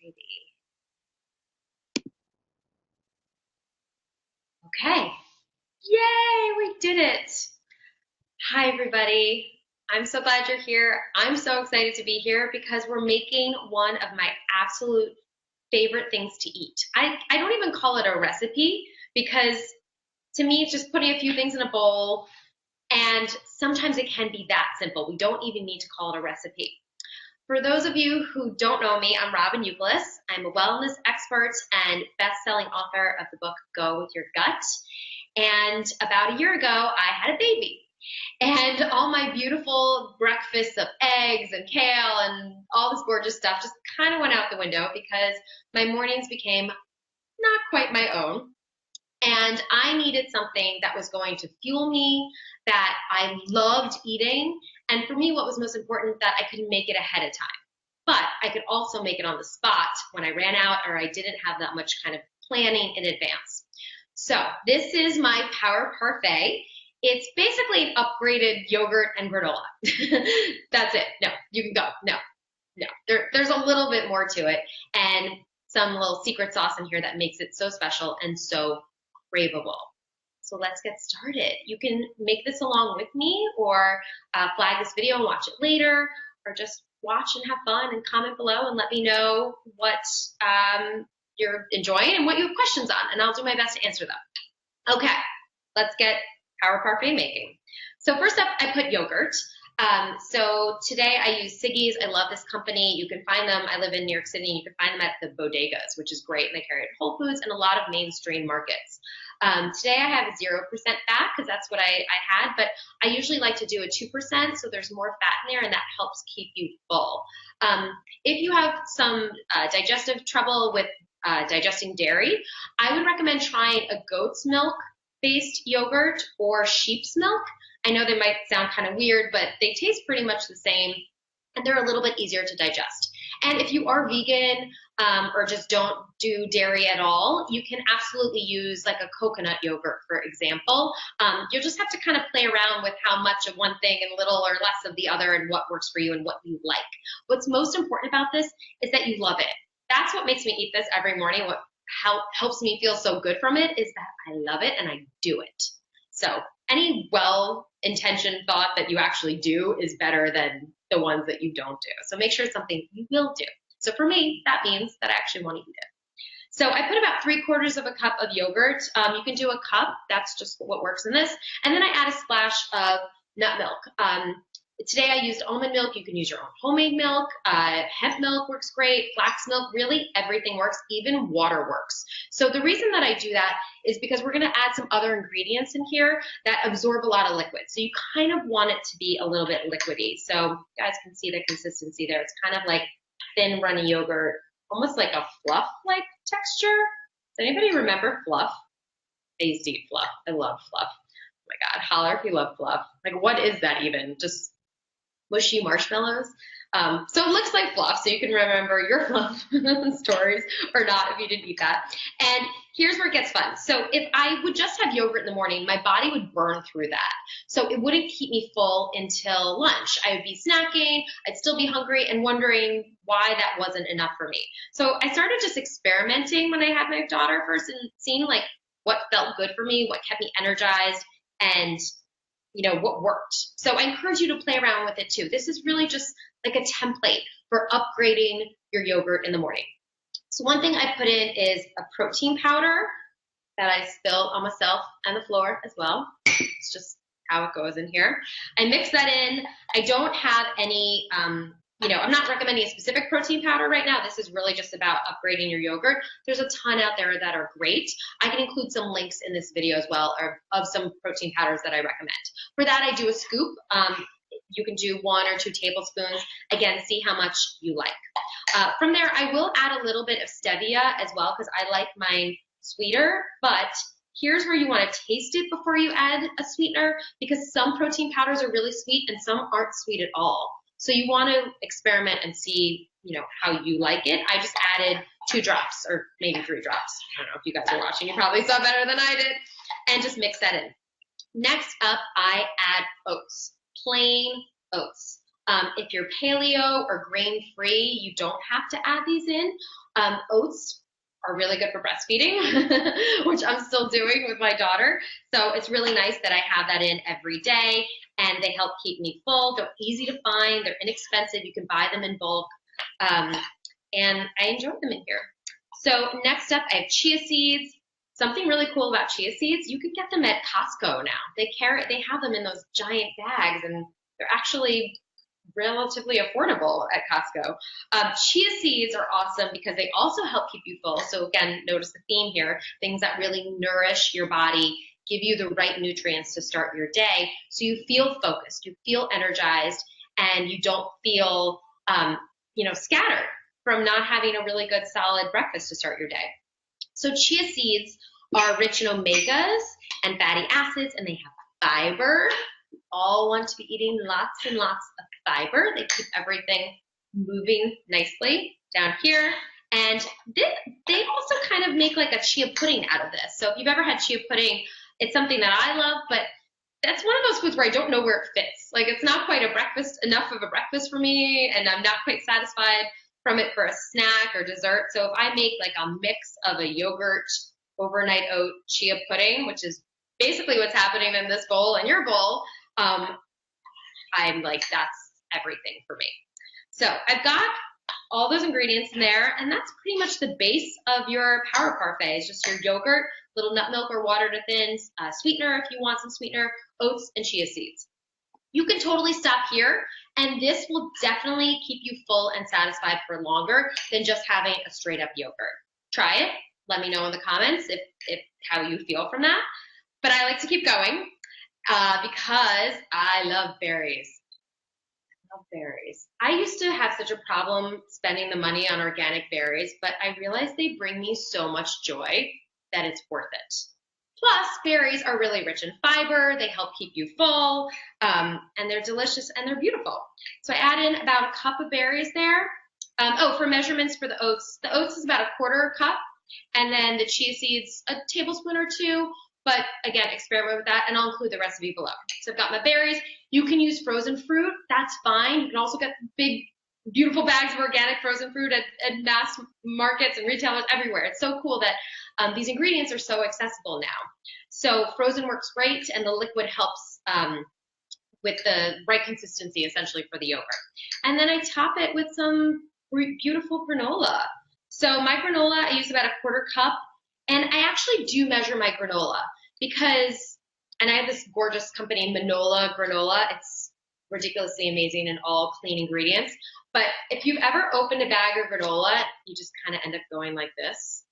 Alrighty. Okay. Yay, we did it. Hi, everybody. I'm so glad you're here. I'm so excited to be here because we're making one of my absolute favorite things to eat. I don't even call it a recipe because to me, it's just putting a few things in a bowl, and sometimes it can be that simple. We don't even need to call it a recipe. For those of you who don't know me, I'm Robyn. I'm a wellness expert and best-selling author of the book Go With Your Gut. And about a year ago, I had a baby. And all my beautiful breakfasts of eggs and kale and all this gorgeous stuff just kind of went out the window because my mornings became not quite my own. And I needed something that was going to fuel me, that I loved eating. And for me, what was most important, that I could make it ahead of time. But I could also make it on the spot when I ran out or I didn't have that much kind of planning in advance. So this is my Power Parfait. It's basically an upgraded yogurt and granola. That's it. No, you can go. No. There's a little bit more to it and some little secret sauce in here that makes it so special and so craveable. So let's get started. You can make this along with me or flag this video and watch it later, or just watch and have fun and comment below and let me know what you're enjoying and what you have questions on, and I'll do my best to answer them. Okay, let's get Power Parfait making. So first up, I put yogurt. So today I use Siggi's. I love this company. You can find them. I live in New York City. You can find them at the bodegas, which is great. And they carry it at Whole Foods and a lot of mainstream markets. Today I have 0% fat because that's what I had, but I usually like to do a 2%, so there's more fat in there and that helps keep you full. If you have some digestive trouble with digesting dairy, I would recommend trying a goat's milk based yogurt or sheep's milk. I know they might sound kind of weird, but they taste pretty much the same and they're a little bit easier to digest. And if you are vegan or just don't do dairy at all, you can absolutely use like a coconut yogurt, for example. You'll just have to kind of play around with how much of one thing and little or less of the other and what works for you and what you like. What's most important about this is that you love it. That's what makes me eat this every morning. What helps me feel so good from it is that I love it and I do it. So any well-intentioned thought that you actually do is better than the ones that you don't do. So make sure it's something you will do. So for me, that means that I actually want to eat it. So I put about 3/4 of a cup of yogurt. You can do a cup. That's just what works in this. And then I add a splash of nut milk. Today I used almond milk. You can use your own homemade milk. Hemp milk works great. Flax milk, really everything works. Even water works. So the reason that I do that is because we're going to add some other ingredients in here that absorb a lot of liquid. So you kind of want it to be a little bit liquidy. So you guys can see the consistency there. It's kind of like thin, runny yogurt, almost like a fluff-like texture. Does anybody remember fluff? I used to eat fluff. I love fluff. Oh my God, holler if you love fluff. Like, what is that even? Just mushy marshmallows. So it looks like fluff, so you can remember your fluff stories or not if you didn't eat that. And here's where it gets fun. So if I would just have yogurt in the morning, my body would burn through that. So it wouldn't keep me full until lunch. I would be snacking, I'd still be hungry and wondering why that wasn't enough for me. So I started just experimenting when I had my daughter first and seeing like what felt good for me, what kept me energized, and what worked. So I encourage you to play around with it too. This is really just like a template for upgrading your yogurt in the morning. So one thing I put in is a protein powder that I spilled on myself and the floor as well. It's just how it goes in here. I mix that in. I don't have any, I'm not recommending a specific protein powder right now. This is really just about upgrading your yogurt. There's a ton out there that are great. I can include some links in this video as well of some protein powders that I recommend. For that, I do a scoop. You can do 1 or 2 tablespoons. Again, see how much you like. From there, I will add a little bit of stevia as well because I like mine sweeter, but here's where you want to taste it before you add a sweetener because some protein powders are really sweet and some aren't sweet at all. So you want to experiment and see, how you like it. I just added 2 drops or maybe 3 drops. I don't know if you guys are watching. You probably saw better than I did. And just mix that in. Next up, I add oats, plain oats. If you're paleo or grain-free, you don't have to add these in. Oats are really good for breastfeeding, which I'm still doing with my daughter. So it's really nice that I have that in every day, and they help keep me full. They're easy to find. They're inexpensive. You can buy them in bulk, and I enjoy them in here. So next up, I have chia seeds. Something really cool about chia seeds, you can get them at Costco now. They have them in those giant bags, and they're actually relatively affordable at Costco. Chia seeds are awesome because they also help keep you full. So again, notice the theme here, things that really nourish your body, give you the right nutrients to start your day, so you feel focused, you feel energized, and you don't feel scattered from not having a really good solid breakfast to start your day. So chia seeds are rich in omegas and fatty acids, and they have fiber. We all want to be eating lots and lots of fiber. They keep everything moving nicely down here. And they also kind of make like a chia pudding out of this. So if you've ever had chia pudding, it's something that I love, but that's one of those foods where I don't know where it fits. Like, it's not quite enough of a breakfast for me, and I'm not quite satisfied from it for a snack or dessert. So if I make like a mix of a yogurt, overnight oat, chia pudding, which is basically what's happening in this bowl and your bowl, I'm like, that's everything for me. So I've got all those ingredients in there, and that's pretty much the base of your Power Parfait. It's just your yogurt, little nut milk or water to thin, sweetener if you want some sweetener, oats, and chia seeds. You can totally stop here, and this will definitely keep you full and satisfied for longer than just having a straight up yogurt. Try it. Let me know in the comments if how you feel from that. But I like to keep going because I love berries. Berries. I used to have such a problem spending the money on organic berries, but I realized they bring me so much joy that it's worth it. Plus, berries are really rich in fiber, they help keep you full, and they're delicious and they're beautiful. So I add in about a cup of berries there. For measurements for the oats is about a quarter cup, and then the chia seeds, a tablespoon or two. But again, experiment with that, and I'll include the recipe below. So I've got my berries. You can use frozen fruit. That's fine. You can also get big, beautiful bags of organic frozen fruit at mass markets and retailers everywhere. It's so cool that these ingredients are so accessible now. So frozen works great, and the liquid helps with the right consistency, essentially, for the yogurt. And then I top it with some beautiful granola. So my granola, I use about a quarter cup. And I actually do measure my granola because, and I have this gorgeous company, Manola Granola. It's ridiculously amazing and all clean ingredients. But if you've ever opened a bag of granola, you just kind of end up going like this,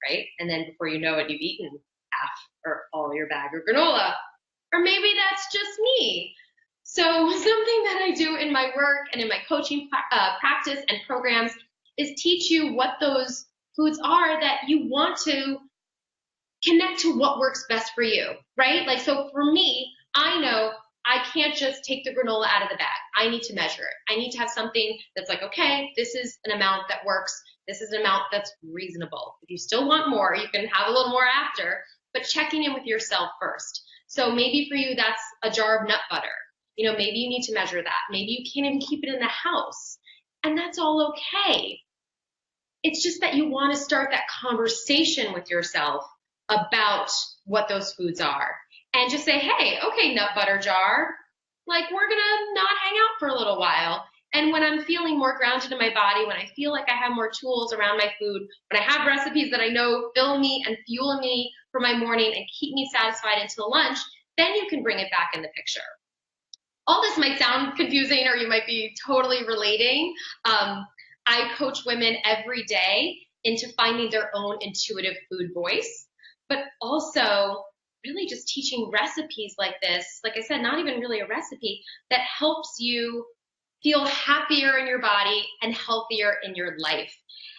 right? And then before you know it, you've eaten half or all your bag of granola. Or maybe that's just me. So something that I do in my work and in my coaching practice and programs is teach you what those foods are that you want to connect to what works best for you, right? Like, so for me, I know I can't just take the granola out of the bag. I need to measure it. I need to have something that's like, okay, this is an amount that works. This is an amount that's reasonable. If you still want more, you can have a little more after, but checking in with yourself first. So maybe for you, that's a jar of nut butter. Maybe you need to measure that. Maybe you can't even keep it in the house, and that's all okay. It's just that you want to start that conversation with yourself about what those foods are, and just say, hey, okay, nut butter jar, like, we're gonna not hang out for a little while. And when I'm feeling more grounded in my body, when I feel like I have more tools around my food, when I have recipes that I know fill me and fuel me for my morning and keep me satisfied until lunch, then you can bring it back in the picture. All this might sound confusing, or you might be totally relating. I coach women every day into finding their own intuitive food voice, but also really just teaching recipes like this, like I said, not even really a recipe, that helps you feel happier in your body and healthier in your life.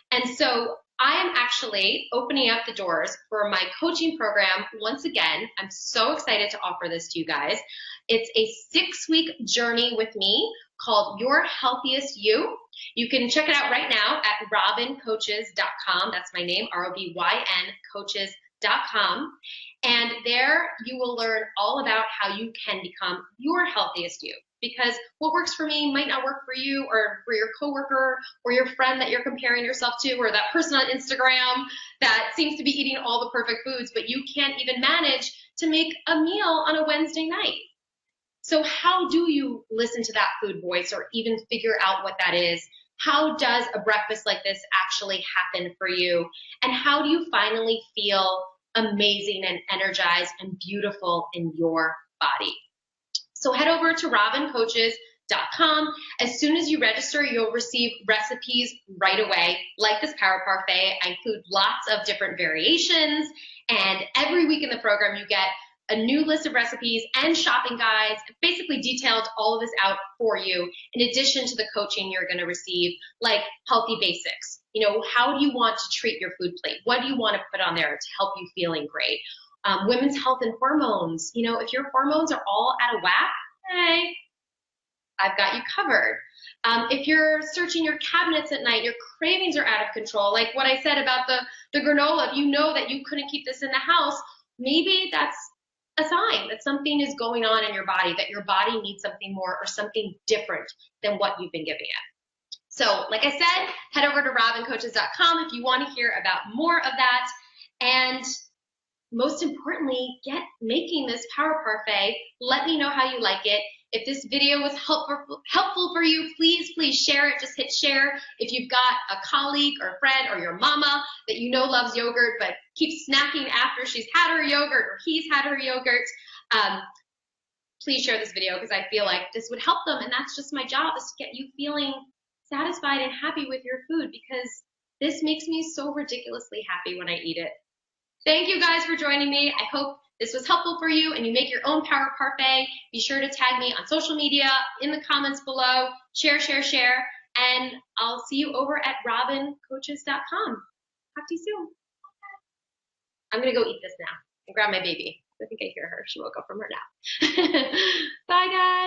And so I am actually opening up the doors for my coaching program once again. I'm so excited to offer this to you guys. It's a 6-week journey with me called Your Healthiest You. You can check it out right now at robyncoaches.com. That's my name, ROBYN coaches.com. And there you will learn all about how you can become your healthiest you. Because what works for me might not work for you or for your coworker or your friend that you're comparing yourself to, or that person on Instagram that seems to be eating all the perfect foods, but you can't even manage to make a meal on a Wednesday night. So how do you listen to that food voice or even figure out what that is? How does a breakfast like this actually happen for you? And how do you finally feel amazing and energized and beautiful in your body? So head over to robyncoaches.com. As soon as you register, you'll receive recipes right away, like this Power Parfait. I include lots of different variations, and every week in the program you get a new list of recipes and shopping guides, basically detailed all of this out for you, in addition to the coaching you're going to receive, like healthy basics. You know, how do you want to treat your food plate? What do you want to put on there to help you feeling great? Women's health and hormones. You know, if your hormones are all out of whack, hey, I've got you covered. If you're searching your cabinets at night, your cravings are out of control, like what I said about the granola, if you know that you couldn't keep this in the house, maybe that's a sign that something is going on in your body, that your body needs something more or something different than what you've been giving it. So, like I said, head over to robyncoaches.com if you want to hear about more of that. And most importantly, get making this Power Parfait. Let me know how you like it. If this video was helpful for you, please share it. Just hit share. If you've got a colleague or friend or your mama that you know loves yogurt but keeps snacking after she's had her yogurt or he's had her yogurt, please share this video, because I feel like this would help them, and that's just my job, is to get you feeling satisfied and happy with your food, because this makes me so ridiculously happy when I eat it. Thank you guys for joining me. I hope this was helpful for you and you make your own Power Parfait. Be sure to tag me on social media, in the comments below, share, and I'll see you over at robyncoaches.com. Talk to you soon. I'm gonna go eat this now and grab my baby. I think I hear her. She woke up from her nap. Bye guys.